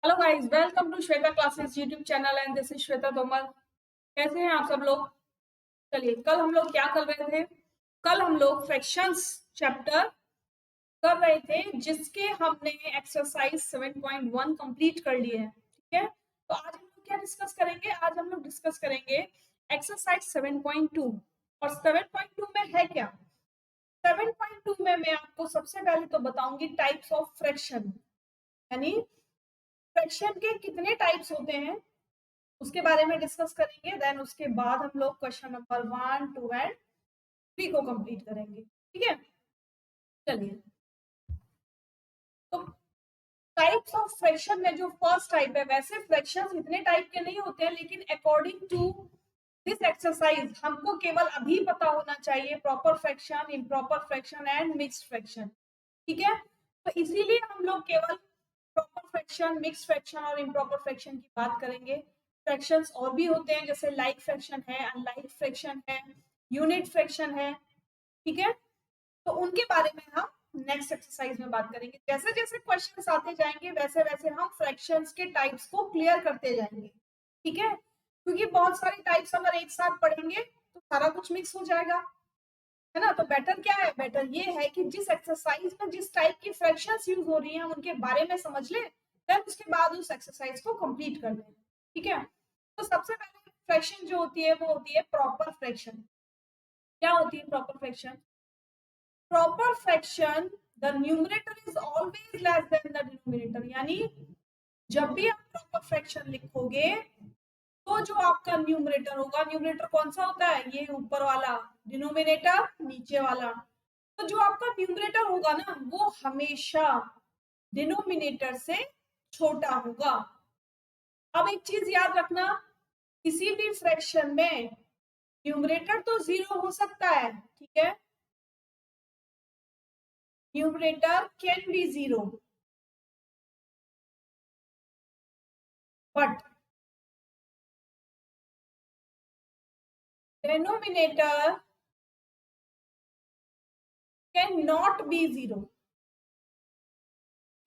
Hello guys, welcome to Shweta classes YouTube channel and this is Shweta Tomar. कैसे हैं आप सब लोग? चलिए, कल हम लोग क्या कर रहे थे? कल हम लोग फ्रैक्शंस चैप्टर कर रहे थे, जिसके हमने एक्सरसाइज 7.1 कंप्लीट कर लिए है। ठीक है, तो आज हम लोग क्या डिस्कस करेंगे? आज हम लोग डिस्कस करेंगे एक्सरसाइज 7.2। और 7.2 में है क्या? 7.2 में मैं आपको सबसे पहले तो बताऊंगी टाइप्स ऑफ फ्रैक्शन, यानी फ्रैक्शन के कितने टाइप्स होते हैं उसके बारे में डिस्कस करेंगे। देन उसके बाद हम लोग क्वेश्चन नंबर 1, 2 एंड 3 को कंप्लीट करेंगे। ठीक है, चलिए। तो टाइप्स ऑफ फ्रैक्शन में जो फर्स्ट टाइप है, वैसे फ्रैक्शंस इतने टाइप के नहीं होते हैं, लेकिन अकॉर्डिंग टू दिस एक्सरसाइज हमको केवल अभी पता होना चाहिए proper fraction, improper fraction and mixed fraction. ठीक है, तो इसीलिए हम लोग केवल प्रॉपर फ्रैक्शन, मिक्स्ड फ्रैक्शन और इम्प्रॉपर फ्रैक्शन की बात करेंगे। फ्रैक्शंस और भी होते हैं, जैसे लाइक फ्रैक्शन है, अनलाइक फ्रैक्शन है, यूनिट फ्रैक्शन है। ठीक है, तो उनके बारे में हम नेक्स्ट एक्सरसाइज में बात करेंगे। जैसे जैसे क्वेश्चंस आते जाएंगे वैसे वैसे हम फ्रैक्शंस के टाइप्स को क्लियर करते जाएंगे। ठीक है, क्योंकि बहुत सारे टाइप्स अगर एक साथ पढ़ेंगे तो सारा कुछ मिक्स हो जाएगा, है ना। तो बेटर क्या है? बेटर ये है कि जिस एक्सरसाइज में जिस टाइप की फ्रैक्शंस यूज हो रही हैं उनके बारे में समझ ले, देन उसके बाद उस एक्सरसाइज को कंप्लीट कर दें। ठीक है, तो सबसे पहले फ्रैक्शन जो होती है वो होती है प्रॉपर फ्रैक्शन। क्या होती है proper fraction? Proper fraction, the numerator is always less than the denominator. यानी जब भी आप प्रॉपर फ्रैक्शन लिखोगे तो जो आपका न्यूमरेटर होगा, न्यूमरेटर कौन सा होता है? ये ऊपर वाला, डिनोमिनेटर नीचे वाला। तो जो आपका न्यूमरेटर होगा ना, वो हमेशा डिनोमिनेटर से छोटा होगा। अब एक चीज याद रखना, किसी भी फ्रैक्शन में न्यूमरेटर तो जीरो हो सकता है, ठीक है, numerator can be zero, but denominator can not be zero.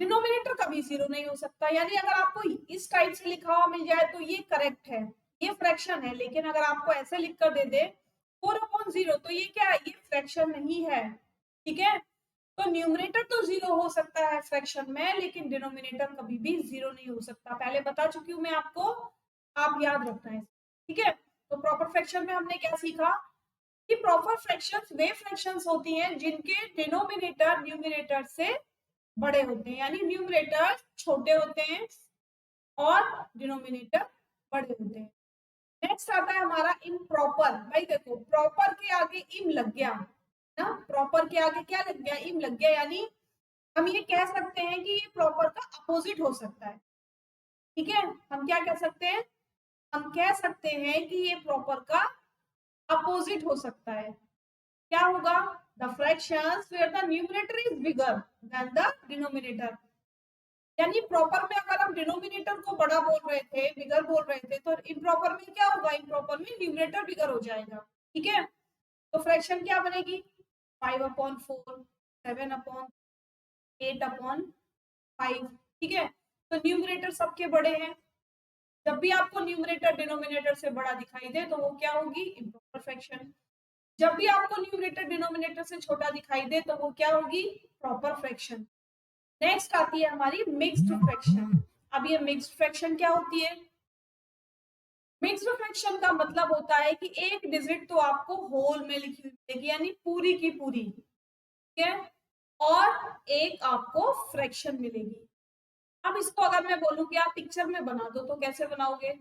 Denominator कभी जीरो नहीं हो सकता। यानी अगर आपको इस टाइप से लिखा हुआ मिल जाए तो ये करेक्ट है, ये फ्रैक्शन है। लेकिन अगर आपको ऐसे लिख कर दे दे 4/0, तो ये क्या है? ये फ्रैक्शन नहीं है। ठीक है, तो न्यूमरेटर तो जीरो हो सकता है फ्रैक्शन में, लेकिन डिनोमिनेटर कभी भी जीरो नहीं हो सकता। पहले बता चुकी हूं मैं आपको, आप याद रखना है। ठीक है, तो प्रॉपर फ्रैक्शन में हमने क्या सीखा कि प्रॉपर फ्रैक्शंस वे फ्रैक्शंस होती हैं जिनके डिनोमिनेटर न्यूमरेटर से बड़े होते हैं। यानी न्यूमरेटर छोटे होते हैं और डिनोमिनेटर बड़े होते हैं। नेक्स्ट आता है हमारा इम्प्रॉपर। भाई देखो, प्रॉपर के आगे इम लग गया ना, प्रॉपर के आगे क्या लग गया? इम लग गया। यानी हम ये कह सकते हैं कि ये प्रॉपर का अपोजिट हो सकता है। ठीक है, हम क्या कह सकते हैं? हम कह सकते हैं कि ये प्रॉपर का अपोजिट हो सकता है। क्या होगा? The fractions where the numerator is bigger than the denominator. यानी प्रॉपर में अगर हम डिनोमिनेटर को बड़ा बोल रहे थे, बिगर बोल रहे थे, तो इम्प्रॉपर में क्या होगा? इम्प्रॉपर में न्यूमरेटर बिगर हो जाएगा। ठीक है, तो फ्रैक्शन क्या बनेगी? 5/4, 7/8/5। ठीक है, तो न्यूमरेटर सबके बड़े हैं। जब भी आपको न्यूमरेटर डिनोमिनेटर से बड़ा दिखाई दे तो वो क्या होगी? Improper fraction. जब भी आपको न्यूमरेटर डिनोमिनेटर से छोटा दिखाई दे तो वो क्या होगी? Proper fraction. नेक्स्ट आती है हमारी मिक्स्ड फ्रैक्शन। अब ये मिक्स्ड फ्रैक्शन क्या होती है? मिक्स्ड फ्रैक्शन का मतलब होता है कि एक डिजिट तो आपको होल में लिखी हुई मिलेगी, यानी पूरी की पूरी, ठीक है, और एक आपको फ्रैक्शन मिलेगी। अब इसको अगर मैं बोलूं कि आप पिक्चर में बना दो, तो कैसे बनाओगे?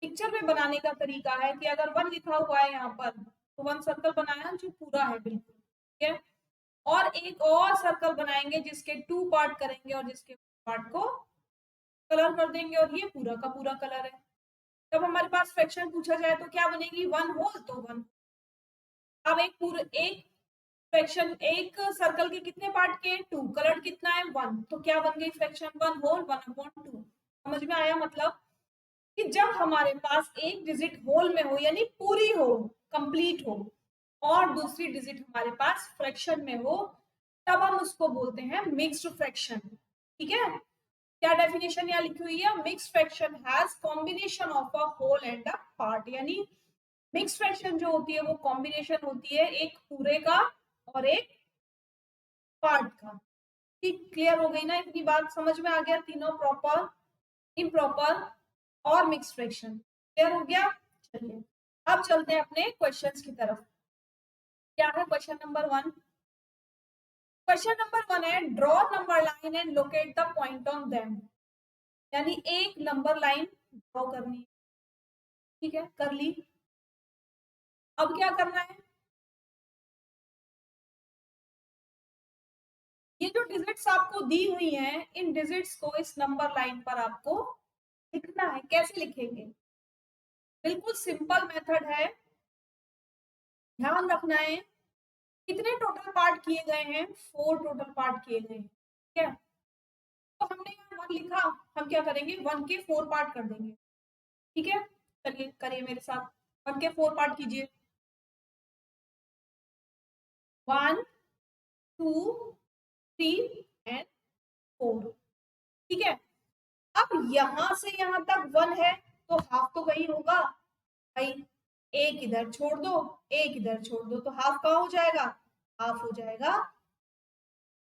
पिक्चर में बनाने का तरीका है कि अगर 1 लिखा हुआ है यहाँ पर, तो 1 सर्कल बनाया जो पूरा है बिल्कुल, ठीक है, और एक और सर्कल बनाएंगे जिसके 2 पार्ट करेंगे और जिसके पार्ट को कलर कर देंगे, और ये पूरा का पूरा कलर है। जब हमारे पास फ्रैक्शन पूछा जाए तो क्या बनेगी? 1 होल, तो 1। अब एक फ्रैक्शन, एक सर्कल के कितने पार्ट के? 2। कलर कितना है? 1। तो क्या बन गई फ्रैक्शन? 1 होल 1/2। समझ में आया? मतलब कि जब हमारे पास एक डिजिट होल में हो, यानी पूरी हो, कंप्लीट हो, और दूसरी डिजिट हमारे पास फ्रैक्शन में हो, तब हम उसको बोलते हैं मिक्स्ड फ्रैक्शन। ठीक है, क्या डेफिनेशन यहाँ लिखी हुई है, mix fraction has combination of a whole and a part, यानी मिक्स फ्रैक्शन जो होती है वो कॉम्बिनेशन होती है एक पूरे का और एक पार्ट का। ठीक, क्लियर हो गई ना, इतनी बात समझ में आ गया, तीनों प्रॉपर, इम्प्रॉपर और मिक्स फ्रैक्शन क्लियर हो गया। चलिए अब चलते हैं अपने क्वेश्चंस की तरफ। क्या है क्वेश्चन नंबर 1? क्वेश्चन नंबर 1 है draw number line and locate the point on them, यानी एक नंबर लाइन ड्रॉ करनी है। ठीक है, कर ली। अब क्या करना है, ये जो डिजिट्स आपको दी हुई हैं इन डिजिट्स को इस नंबर लाइन पर आपको लिखना है। कैसे लिखेंगे, बिल्कुल सिंपल मेथड है, ध्यान रखना है। कितने टोटल पार्ट किए गए हैं, 4 टोटल पार्ट किए गए हैं। ठीक है, तो हमने यहाँ 1 लिखा, हम क्या करेंगे 1 के 4 पार्ट कर देंगे। ठीक है, चलिए करिए मेरे साथ, 1 के 4 पार्ट कीजिए। 1 2 3 एंड 4। ठीक है, अब यहां से यहां तक 1 है तो हाफ तो वही होगा भाई, एक इधर छोड़ दो, एक इधर छोड़ दो, तो हाफ कहाँ हो जाएगा, हाफ हो जाएगा।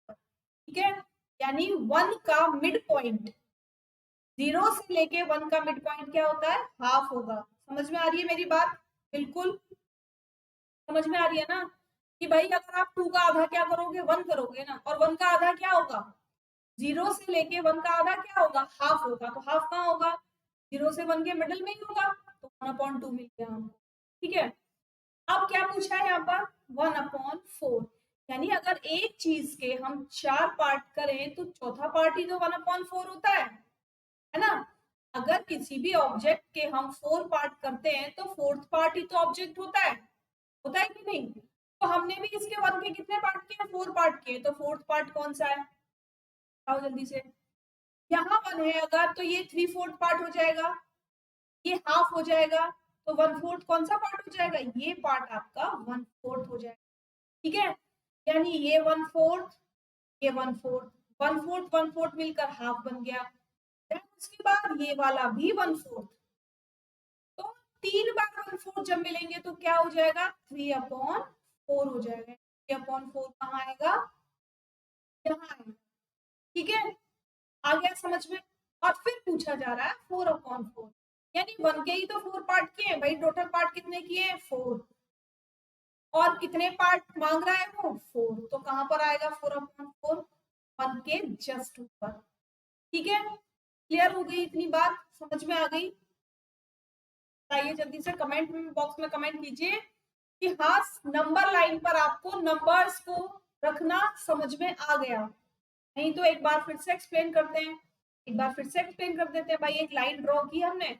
ठीक है, यानी 1 का मिड पॉइंट, 0 से लेके 1 का मिड पॉइंट क्या होता है, हाफ होगा। समझ में आ रही है मेरी बात, बिल्कुल समझ में आ रही है ना, कि भाई अगर आप 2 का आधा क्या करोगे, 1 करोगे ना, और 1 का आधा क्या होगा, 0 से लेके 1 का आधा क्या होगा, हाफ होगा, तो हाफ कहाँ होगा, 0 से 1 के मिडिल में ही होगा, तो 1/2 मिल गया हमको। ठीक है, अब क्या पूछा है यहाँ पर, 1/4, यानी अगर एक चीज के हम 4 पार्ट करें तो चौथा पार्ट ही तो 1/4 होता है ना। अगर किसी भी ऑब्जेक्ट के हम 4 पार्ट करते हैं तो 4th पार्ट ही तो ऑब्जेक्ट होता है कि नहीं। तो हमने भी इसके 1 के कितने पार्ट किए, 4 पार्ट किए, तो 4th पार्ट कौन सा है, बताओ जल्दी से। यहाँ 1 है अगर, तो ये 3/4 पार्ट हो जाएगा, ये हाफ हो जाएगा, तो 1/4 कौन सा पार्ट हो जाएगा, ये पार्ट आपका 1/4 हो जाएगा। ठीक है, यानी ये 1/4, ये 1/4, 1/4 1/4 मिलकर हाफ बन गया। देन उसके बाद ये वाला भी 1/4, तो 3 बार 1/4 जब मिलेंगे तो क्या हो जाएगा, 3/4 हो जाएगा। 3/4 कहाँ आएगा, यहाँ आएगा। ठीक है, आ गया समझ में। और फिर पूछा जा रहा है 4/4, यानी 1 के ही तो 4 पार्ट किए भाई, टोटल पार्ट कितने किए, 4, और कितने पार्ट मांग रहा है वो, 4, तो कहां पर आएगा 4/4, 1 के जस्ट ऊपर। ठीक है, क्लियर हो गई इतनी बात, समझ में आ गई। बताइए जल्दी से कमेंट बॉक्स में कमेंट कीजिए कि हाँ नंबर लाइन पर आपको नंबर्स को रखना समझ में आ गया। नहीं तो एक बार फिर से एक्सप्लेन करते हैं, एक बार फिर से एक्सप्लेन कर देते हैं। भाई एक लाइन ड्रॉ की हमने,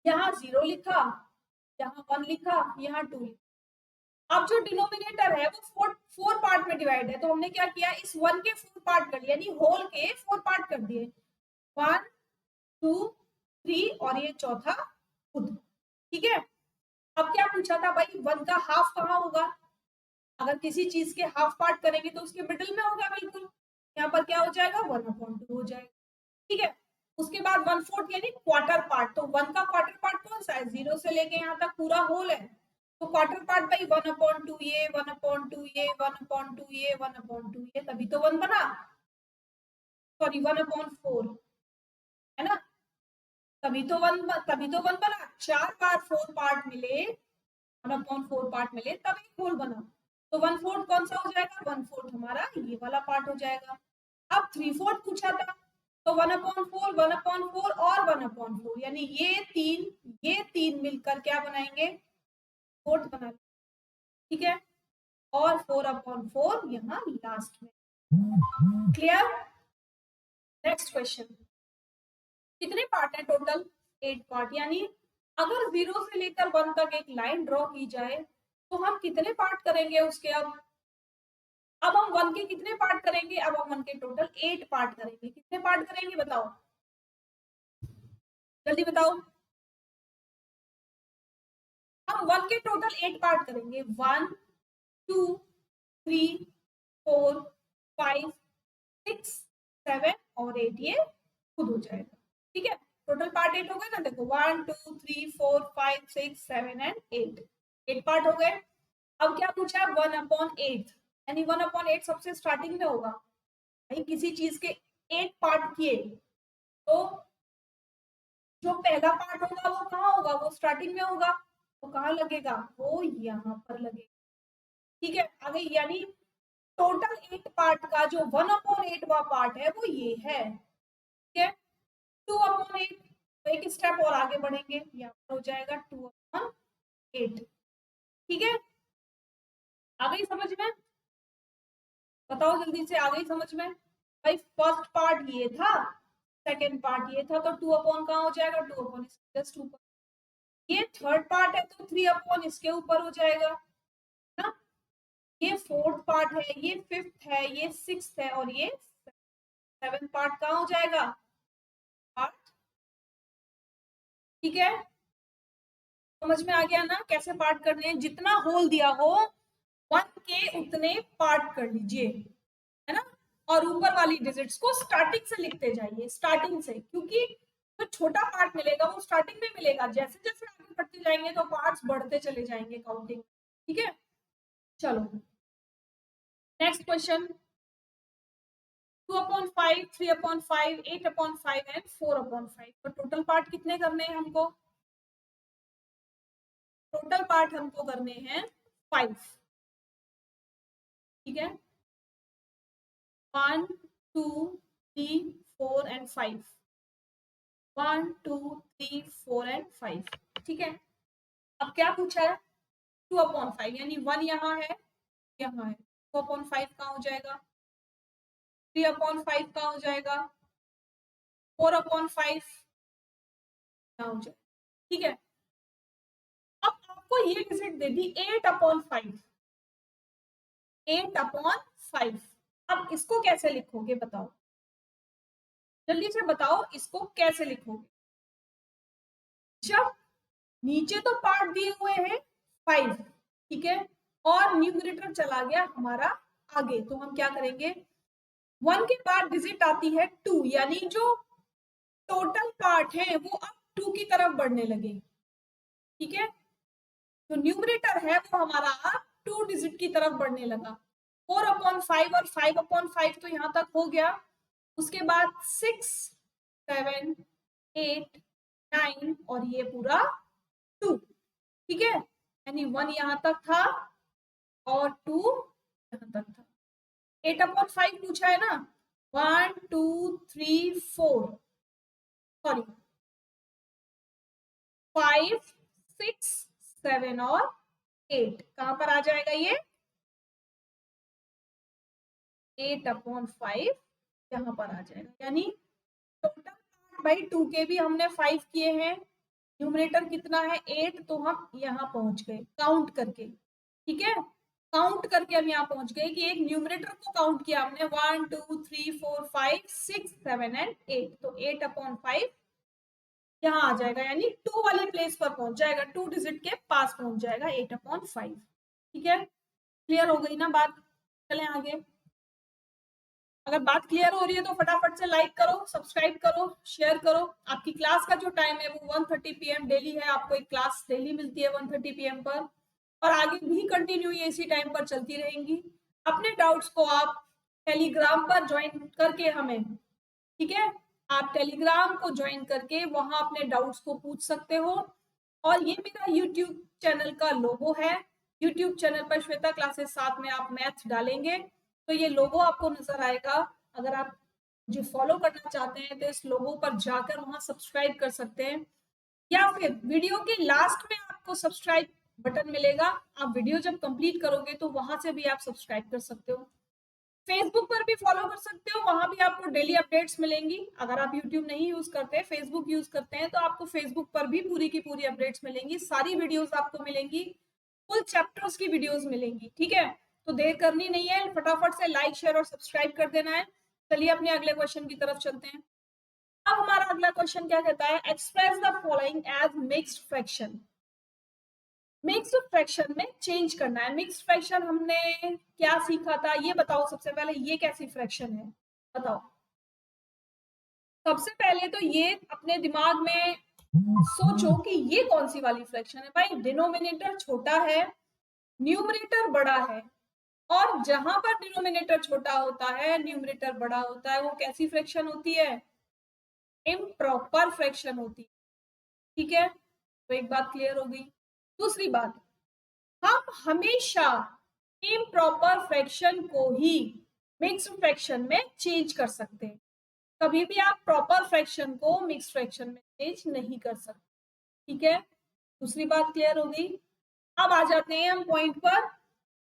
यहाँ 0 लिखा, यहाँ 1 लिखा, यहाँ 2 लिखा। अब जो डिनोमिनेटर है वो 4 पार्ट में डिवाइड है, तो हमने क्या किया, इस 1 के 4 पार्ट कर लिया, यानी होल के 4 पार्ट कर दिए, 1 2 3 और ये चौथा खुद। ठीक है, अब क्या पूछा था भाई, 1 का हाफ कहाँ होगा, अगर किसी चीज के हाफ पार्ट करेंगे तो उसके मिडिल में होगा, बिल्कुल यहाँ पर क्या हो जाएगा, 1/2 हो जाएगा। ठीक है, उसके बाद 1/4 यानी क्वार्टर पार्ट, तो 1 का क्वार्टर पार्ट कौन सा है, 0 से लेके यहाँ तक पूरा होल है, तो क्वार्टर पार्ट भाई 1/2 ये 1/2 ये 1/2 ये 1/2 ये, तभी तो 1 बना, सॉरी 1/4 है ना, तभी तो 1 बना। 4 बार 4 पार्ट मिले, 1/4 पार्ट मिले तब एक होल बना, तो 1/4 कौन सा हो जाएगा, 1/4 हमारा ये वाला पार्ट हो जाएगा। अब 3/4 पूछा था, तो 1/4 1/4 और 1/4, यानी ये तीन मिलकर क्या बनाएंगे, फोर्थ बना। ठीक है, और 4/4 यहाँ लास्ट में। क्लियर, नेक्स्ट क्वेश्चन, कितने पार्ट है टोटल, 8 पार्ट, यानी अगर 0 से लेकर 1 तक एक लाइन ड्रॉ की जाए तो हम कितने पार्ट करेंगे उसके। अब हम 1 के कितने पार्ट करेंगे, अब हम 1 के टोटल 8 पार्ट करेंगे। कितने पार्ट करेंगे बताओ, जल्दी बताओ। हम 1 के टोटल 8 पार्ट करेंगे, 1 2 3 4 5 6 7 और 8 ये खुद हो जाएगा। ठीक है, टोटल पार्ट 8 हो गए ना, देखो 1 2 3 4 5 6 7 एंड 8 पार्ट हो गए। अब क्या पूछा है, 1/8 यानी 1/8 सबसे स्टार्टिंग में होगा। भाई किसी चीज के 8 पार्ट किए तो जो पहला पार्ट होगा वो कहाँ होगा, वो स्टार्टिंग में होगा, तो कहाँ लगेगा, वो यहाँ पर लगेगा। ठीक है, आगे यानी टोटल 8 पार्ट का जो 1/8 पार्ट है वो ये है। ठीक है, 2/8, तो एक स्टेप और आगे बढ़ेंगे, यहाँ पर हो जाएगा 2/8। ठीक है, आ गई समझ में, बताओ जल्दी से, आ गई समझ में। भाई फर्स्ट पार्ट ये था, सेकेंड पार्ट ये था, तो 2/, कहाँ हो जाएगा, 2/, जस्ट ऊपर। ये थर्ड पार्ट है तो 3/, इसके ऊपर हो जाएगा ना। ये फोर्थ पार्ट है, ये फिफ्थ है, ये सिक्स्थ है, और ये सेवेंथ पार्ट कहाँ हो जाएगा, पार्ट। ठीक है, समझ में आ गया ना कैसे पार्ट करने हैं, जितना होल दिया हो 1 के उतने पार्ट कर लीजिए, है ना। और ऊपर वाली डिजिट्स को स्टार्टिंग से लिखते जाइए, स्टार्टिंग से, क्योंकि जो छोटा पार्ट मिलेगा वो स्टार्टिंग में मिलेगा, जैसे जैसे आगे बढ़ते जाएंगे तो पार्ट्स बढ़ते चले जाएंगे काउंटिंग। ठीक है, चलो नेक्स्ट क्वेश्चन। 2/5, 3/5, 8/5 एंड 4/5, तो टोटल पार्ट कितने करने हैं हमको, टोटल पार्ट हमको करने हैं 5। ठीक है, 1 2 3 4 एंड 5, 1 2 3 4 एंड 5। ठीक है, अब क्या पूछा है, 2/5 यानी 1 यहाँ है, यहाँ है, 2/5 कहाँ हो जाएगा, 3/5 कहाँ हो जाएगा, 4/5 कहाँ हो जाएगा। ठीक है, अब आपको ये डिजिट दे दी 8/5, 8/5। अब इसको कैसे लिखोगे बताओ, जल्दी से बताओ इसको कैसे लिखोगे। जब नीचे तो पार्ट दिए हुए हैं 5, ठीक है, और न्यूमरेटर चला गया हमारा आगे, तो हम क्या करेंगे, 1 के बाद डिजिट आती है 2, यानी जो टोटल पार्ट है वो अब 2 की तरफ बढ़ने लगे। ठीक है, तो न्यूमरेटर है वो हमारा 2 डिजिट की तरफ बढ़ने लगा। 4/5 और 5/5 तो यहां तक हो गया, उसके बाद 6 7 8 9 और ये पूरा 2। ठीक है, यानी 1 यहां तक था और 2 यहां तक था। 8/5 पूछा है ना, 1 2 3 4, सॉरी 5 6 7 और 8, कहां पर आ जाएगा ये, 8/5 यहाँ पर आ जाएगा। यानी टोटल भाई 2 के भी हमने 5 किए हैं, न्यूमरेटर कितना है 8, तो हम यहाँ पहुंच गए काउंट करके। ठीक है, काउंट करके हम यहाँ पहुंच गए कि एक न्यूमरेटर को काउंट किया हमने, 1 2 3 4 5 6 7 एंड 8, तो 8/5 यहाँ आ जाएगा, यानी 2 वाली प्लेस पर पहुंच जाएगा, 2 डिजिट के पास पहुंच जाएगा 8/5। ठीक है, क्लियर हो गई ना बात, चलें आगे। अगर बात क्लियर हो रही है तो फटाफट से लाइक करो, सब्सक्राइब करो, शेयर करो। आपकी क्लास का जो टाइम है वो 1:30 PM डेली है, आपको एक क्लास डेली मिलती है 1:30 PM पर, और आगे भी कंटिन्यू ये इसी टाइम पर चलती रहेंगी। अपने डाउट्स को आप टेलीग्राम पर ज्वाइन करके हमें, ठीक है, आप टेलीग्राम को ज्वाइन करके वहां अपने डाउट्स को पूछ सकते हो। और ये मेरा यूट्यूब चैनल का लोगो है, यूट्यूब चैनल पर श्वेता क्लासेस, साथ में आप मैथ डालेंगे तो ये लोगो आपको नजर आएगा। अगर आप जो फॉलो करना चाहते हैं तो इस लोगो पर जाकर वहां सब्सक्राइब कर सकते हैं, या फिर वीडियो के लास्ट में आपको सब्सक्राइब बटन मिलेगा, आप वीडियो जब कंप्लीट करोगे तो वहां से भी आप सब्सक्राइब कर सकते हो। फेसबुक पर भी फॉलो कर सकते हो, वहां भी आपको डेली अपडेट्स मिलेंगी। अगर आप यूट्यूब नहीं यूज करते, फेसबुक यूज करते हैं, तो आपको फेसबुक पर भी पूरी की पूरी अपडेट्स मिलेंगी, सारी वीडियोस आपको मिलेंगी, फुल चैप्टर्स की वीडियोस मिलेंगी। ठीक है, तो देर करनी नहीं है, फटाफट से लाइक शेयर और सब्सक्राइब कर देना है। चलिए अपने अगले क्वेश्चन की तरफ चलते हैं। अब हमारा अगला क्वेश्चन क्या कहता है, express the following as mixed fraction. Mixed fraction में चेंज करना है। मिक्स्ड फ्रैक्शन हमने क्या सीखा था, ये बताओ सबसे पहले, ये कैसी फ्रैक्शन है बताओ। सबसे पहले तो ये अपने दिमाग में सोचो कि ये कौन सी वाली फ्रैक्शन है। भाई डिनोमिनेटर छोटा है, न्यूमरेटर बड़ा है, और जहां पर डिनोमिनेटर छोटा होता है, न्यूमरेटर बड़ा होता है, वो कैसी फ्रैक्शन होती है? इम्प्रॉपर फ्रैक्शन होती है। ठीक है, तो एक बात क्लियर हो गई। दूसरी बात, हम हमेशा इम्प्रॉपर फ्रैक्शन को ही मिक्स्ड फ्रैक्शन में चेंज कर सकते हैं। कभी भी आप प्रॉपर फ्रैक्शन को मिक्स्ड फ्रैक्शन में चेंज नहीं कर सकते। ठीक है, दूसरी बात क्लियर हो गई। अब आ जाते हैं हम पॉइंट पर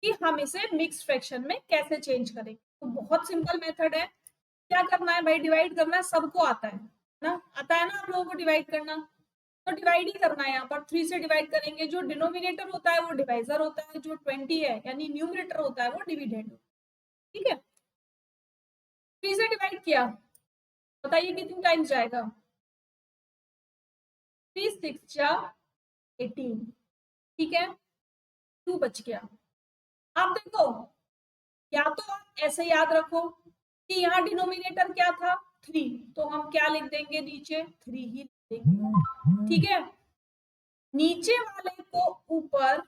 कि हम इसे मिक्स्ड फ्रैक्शन में कैसे चेंज करेंगे। तो बहुत सिंपल मेथड है। क्या करना है भाई? डिवाइड करना है, सबको आता है ना, आता है ना आप लोगों को डिवाइड करना, तो डिवाइड ही करना है। यहाँ पर 3 से डिवाइड करेंगे। जो डिनोमिनेटर होता है वो डिवाइजर होता है, जो 20 है यानी न्यूमरेटर होता है वो डिविडेंड होता है। ठीक है, 3 से डिवाइड किया, बताइए कितनी टाइम्स जाएगा? 3 6 जा 18। ठीक है, 2 बच गया। अब देखो, या तो आप ऐसे याद रखो कि यहाँ डिनोमिनेटर क्या था? 3, तो हम क्या लिख देंगे? नीचे 3 ही लिख देंगे। ठीक है, नीचे वाले को ऊपर,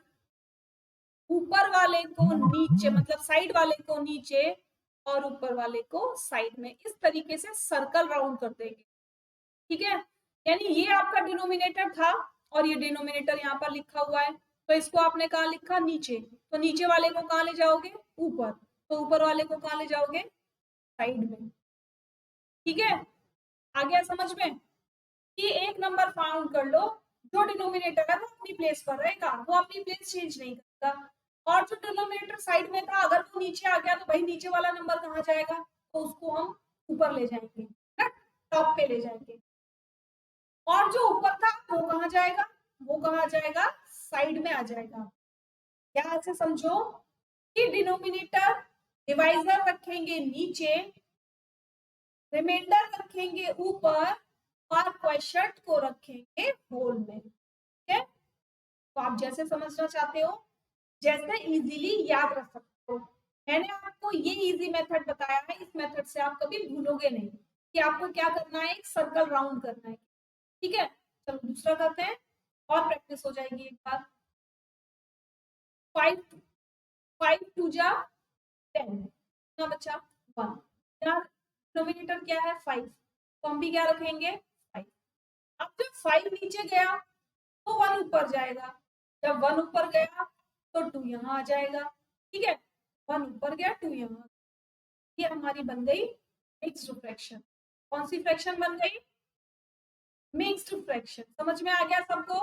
ऊपर वाले को नीचे, मतलब साइड वाले को नीचे और ऊपर वाले को साइड में, इस तरीके से सर्कल राउंड कर देंगे। ठीक है, यानी ये आपका डिनोमिनेटर था और ये डिनोमिनेटर यहाँ पर लिखा हुआ है, तो इसको आपने कहाँ लिखा? नीचे। तो नीचे वाले को कहाँ ले जाओगे? ऊपर। तो ऊपर वाले को कहाँ ले जाओगे? साइड में। ठीक है, आ गया समझ में कि एक नंबर फाउंड कर लो, जो डिनोमिनेटर है वो अपनी प्लेस पर रहेगा, वो अपनी प्लेस चेंज नहीं करेगा। और जो डिनोमिनेटर साइड में था, अगर वो नीचे आ गया तो भाई नीचे वाला नंबर कहाँ जाएगा? तो उसको हम ऊपर ले जाएंगे, टॉप पे ले जाएंगे। और जो ऊपर था वो कहाँ जाएगा? वो कहाँ जाएगा? साइड में आ जाएगा। या ऐसे समझो कि डिनोमिनेटर, डिवाइजर रखेंगे नीचे, रिमाइंडर रखेंगे ऊपर, और क्वेश्चन को रखेंगे होल में। ठीक है, तो आप जैसे समझना चाहते हो, जैसे इजीली याद रख सकते हो। मैंने आपको ये इजी मेथड बताया है, इस मेथड से आप कभी भूलोगे नहीं कि आपको क्या करना है, एक सर्कल राउंड करना है। ठीक है, चलो दूसरा करते हैं और प्रैक्टिस हो जाएगी एक बार। 5 5 2 जा 10 ना बच्चा 1। यार डिनोमिनेटर क्या है? 5, तो हम भी क्या रखेंगे? 5। अब जब 5 नीचे गया तो 1 ऊपर जाएगा, जब 1 ऊपर गया तो 2 यहाँ आ जाएगा। ठीक है, 1 ऊपर गया 2 यहाँ, ये हमारी बन गई मिक्स्ड फ्रैक्शन। कौन सी फ्रैक्शन बन गई? Mixed fraction. समझ में आ गया सबको?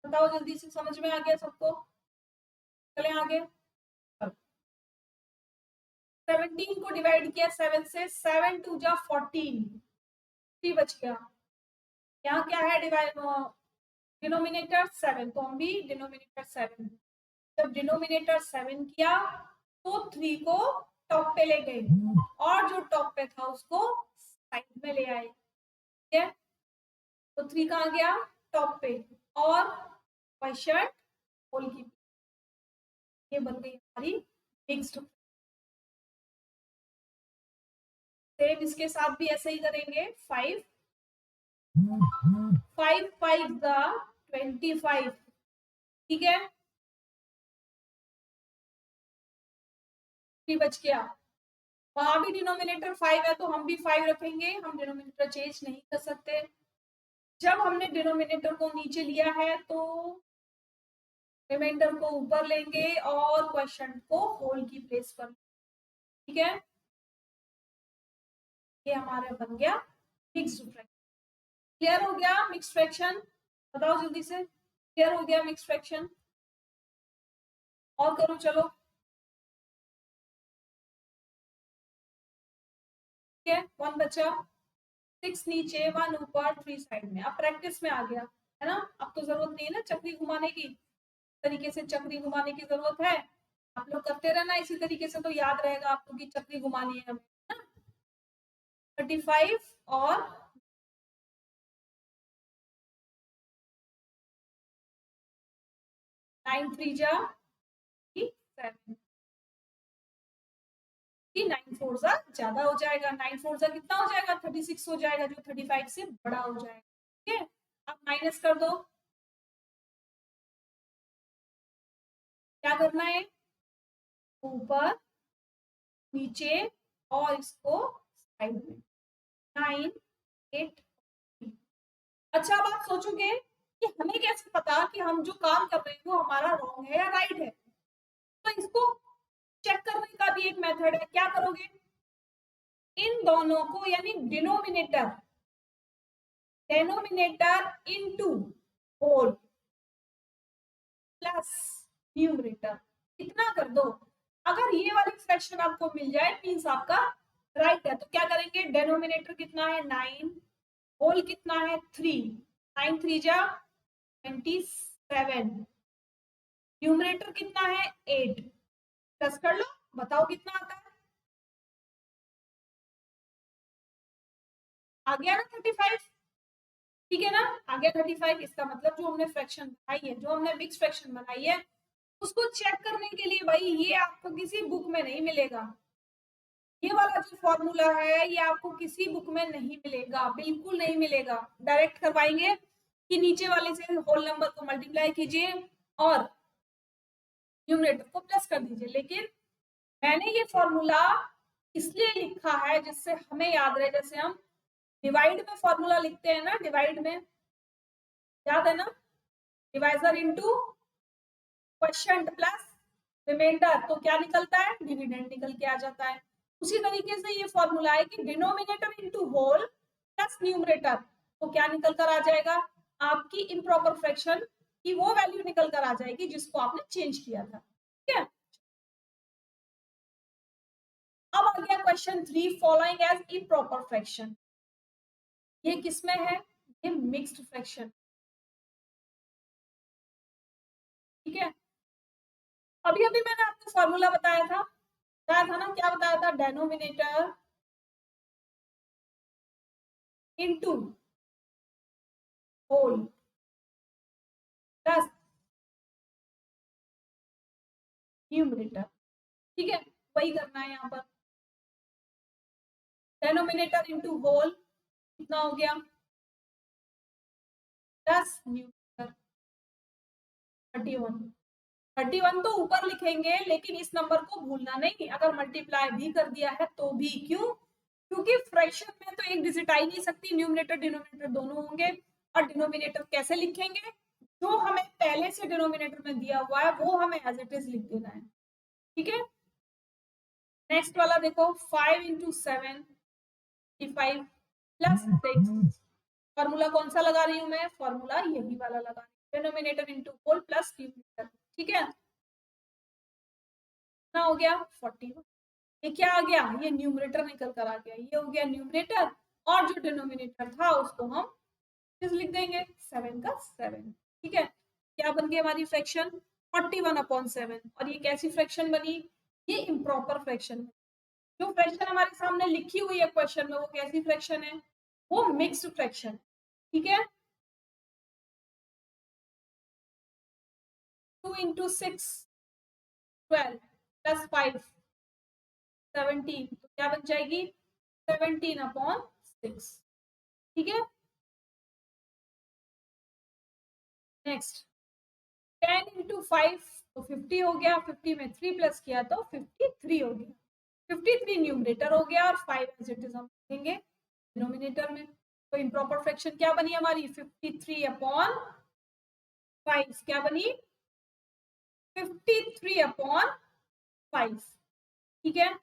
बताओ जल्दी से, समझ में आ गया सबको? चले आगे। 17 को डिवाइड किया 7 से, 7 2 जा 14, 3 बच गया। यहाँ क्या है? डिवाइड, डिनोमिनेटर 7, तो हम भी डिनोमिनेटर 7। जब डिनोमिनेटर 7 किया तो 3 को टॉप पे ले गए, और जो टॉप पे था उसको साइड में ले आए। ठीक है, तो 3 कहाँ गया? टॉप पे, और क्वेश्चन होल की, ये बन गई हमारी मिक्स्ड। सेम इसके साथ भी ऐसे ही करेंगे। 5 5 5 द 25। ठीक है, 3 बच गया। वहां भी डिनोमिनेटर 5 है तो हम भी 5 रखेंगे, हम डिनोमिनेटर चेंज नहीं कर सकते। जब हमने डिनोमिनेटर को नीचे लिया है तो रिमाइंडर को ऊपर लेंगे और क्वेश्चन को होल की प्लेस पर। ठीक है, ये हमारा बन गया मिक्स्ड फ्रैक्शन। क्लियर हो गया मिक्स्ड फ्रैक्शन? बताओ जल्दी से, क्लियर हो गया मिक्स्ड फ्रैक्शन? और करो चलो। ठीक है, 1 बचा, 6 नीचे 1 ऊपर 3 साइड में। अब प्रैक्टिस में आ गया है ना, अब तो जरूरत नहीं है ना चक्री घुमाने की, तरीके से चक्री घुमाने की जरूरत है? आप लोग करते रहना इसी तरीके से, तो याद रहेगा आपको कि चक्री घुमानी है हमें, है ना? 35 और 9 3 जा 7। कि 9 4 ज्यादा हो जाएगा, 9 4 कितना हो जाएगा 36 हो जाएगा, जो 35 से बड़ा हो जाएगा। ठीक है, अब माइनस कर दो, क्या करना है, ऊपर नीचे और इसको साइड में, 9 8। अच्छा, अब आप सोचोगे कि हमें कैसे पता कि हम जो काम कर रहे हैं वो हमारा रॉन्ग है या राइट है। तो इसको चेक करने का भी एक मेथड है, क्या करोगे, इन दोनों को यानी denominator into whole plus numerator, इतना कर दो। अगर ये वाली फ्रैक्शन आपको मिल जाए मींस आपका राइट है। तो क्या करेंगे, डेनोमिनेटर कितना है 9, होल कितना है 3, 9 3 जा 27, न्यूमरेटर कितना है 8, प्लस कर लो, बताओ कितना आता है, आ गया ना 35। ठीक है ना, आ गया 35। इसका मतलब जो हमने फ्रैक्शन बनाई है, जो हमने मिक्स फ्रैक्शन बनाई है, उसको चेक करने के लिए भाई ये आपको किसी बुक में नहीं मिलेगा। ये वाला जो फॉर्मूला है ये आपको किसी बुक में नहीं मिलेगा, बिल्कुल नहीं मिलेगा। डायरेक्ट करवाएंगे कि नीचे वाले से होल नंबर को मल्टीप्लाई कीजिए और न्यूमरेटर को प्लस कर दीजिए। लेकिन मैंने ये फॉर्मूला इसलिए लिखा है जिससे हमें याद रहे, जैसे हम डिवाइड में फॉर्मूला लिखते हैं ना, डिवाइड में याद है ना, divisor into quotient plus remainder, तो क्या निकलता है, डिविडेंड निकल के आ जाता है। उसी तरीके से ये फॉर्मूला है कि denominator into whole plus numerator, तो क्या निकल कर आ जाएगा, आपकी इम्प्रॉपर फ्रैक्शन की वो वैल्यू निकल कर आ जाएगी जिसको आपने चेंज किया था। ठीक है, अब आ गया question 3, following as improper fraction. ये किसमें है, ये मिक्स्ड फ्रैक्शन। ठीक है, अभी अभी मैंने आपको फॉर्मूला बताया था ना, क्या बताया था, denominator into whole plus numerator. ठीक है, वही करना है यहाँ पर, डेनोमिनेटर इनटू होल कितना हो गया प्लस न्यूमरेटर 31। 31 तो ऊपर लिखेंगे लेकिन इस नंबर को भूलना नहीं, अगर मल्टीप्लाई भी कर दिया है तो भी, क्यों, क्योंकि फ्रैक्शन में तो एक डिजिट आ ही नहीं सकती, न्यूमरेटर डिनोमिनेटर दोनों होंगे। और डिनोमिनेटर कैसे लिखेंगे, जो हमें पहले से डिनोमिनेटर में दिया हुआ है वो हमें एज इट इज लिख देना है। ठीक है, नेक्स्ट वाला देखो, 5 इंटू 7 5 प्लस 6, फॉर्मूला कौन सा लगा रही हूं मैं, फॉर्मूला यही वाला लगा रही हूँ, denominator into whole plus numerator. ठीक है, कितना हो गया 41। ये क्या आ गया, ये न्यूमरेटर निकल कर आ गया, ये हो गया न्यूमरेटर, और जो डिनोमिनेटर था उसको हम किस लिख देंगे 7 का 7। ठीक है, क्या बन गई हमारी फ्रैक्शन 41/7। और ये कैसी फ्रैक्शन बनी, ये इम्प्रॉपर फ्रैक्शन। जो फ्रैक्शन हमारे सामने लिखी हुई है क्वेश्चन में वो कैसी फ्रैक्शन है, वो मिक्स्ड फ्रैक्शन। ठीक है, 2 इंटू 6 12 प्लस 5 17, तो क्या बन जाएगी 17/6। ठीक है, नेक्स्ट 10 इंटू 5 तो 50 हो गया, 50 में 3 प्लस किया तो 53 हो गया, 53 न्यूमरेटर हो गया और 5 एज इट इज हम लिखेंगे डिनोमिनेटर में। तो इम्प्रॉपर फ्रैक्शन क्या बनी हमारी 53/5, क्या बनी 53/5। ठीक है,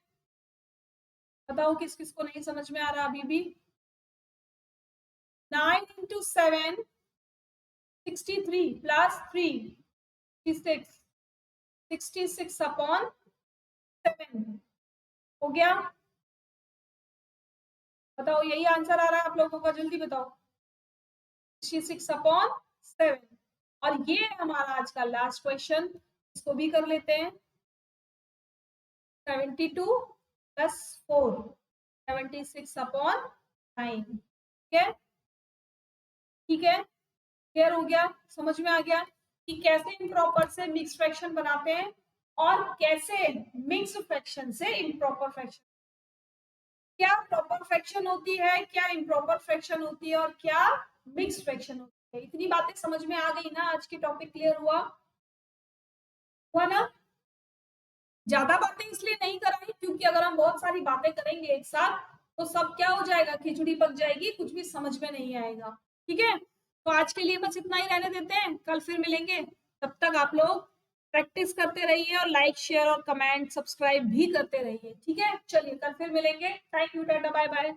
बताओ किस किस को नहीं समझ में आ रहा अभी भी। 9 इंटू 7 63 प्लस 3 66, 66/7 हो गया। बताओ यही आंसर आ रहा है आप लोगों का, जल्दी बताओ 66/7। और ये हमारा आज का लास्ट क्वेश्चन, इसको भी कर लेते हैं। 72 प्लस 4 76/9। ठीक है, ठीक है, क्लियर हो गया, समझ में आ गया कि कैसे इम्प्रॉपर से मिक्स फ्रैक्शन बनाते हैं। और कैसे मिक्स्ड फ्रैक्शन से इम्प्रॉपर फ्रैक्शन, क्या प्रॉपर फ्रैक्शन होती है, क्या इम्प्रॉपर फ्रैक्शन होती है और क्या मिक्स्ड फ्रैक्शन होती है। इतनी बातें समझ में आ गई ना, आज की टॉपिक क्लियर हुआ ना। ज्यादा बातें इसलिए नहीं कराई क्योंकि अगर हम बहुत सारी बातें करेंगे एक साथ तो सब क्या हो जाएगा, खिचड़ी पक जाएगी, कुछ भी समझ में नहीं आएगा। ठीक है, तो आज के लिए बस इतना ही रहने देते हैं, कल फिर मिलेंगे। तब तक आप लोग प्रैक्टिस करते रहिए और लाइक शेयर और कमेंट सब्सक्राइब भी करते रहिए। ठीक है, चलिए कल फिर मिलेंगे। Thank you, tata, bye bye.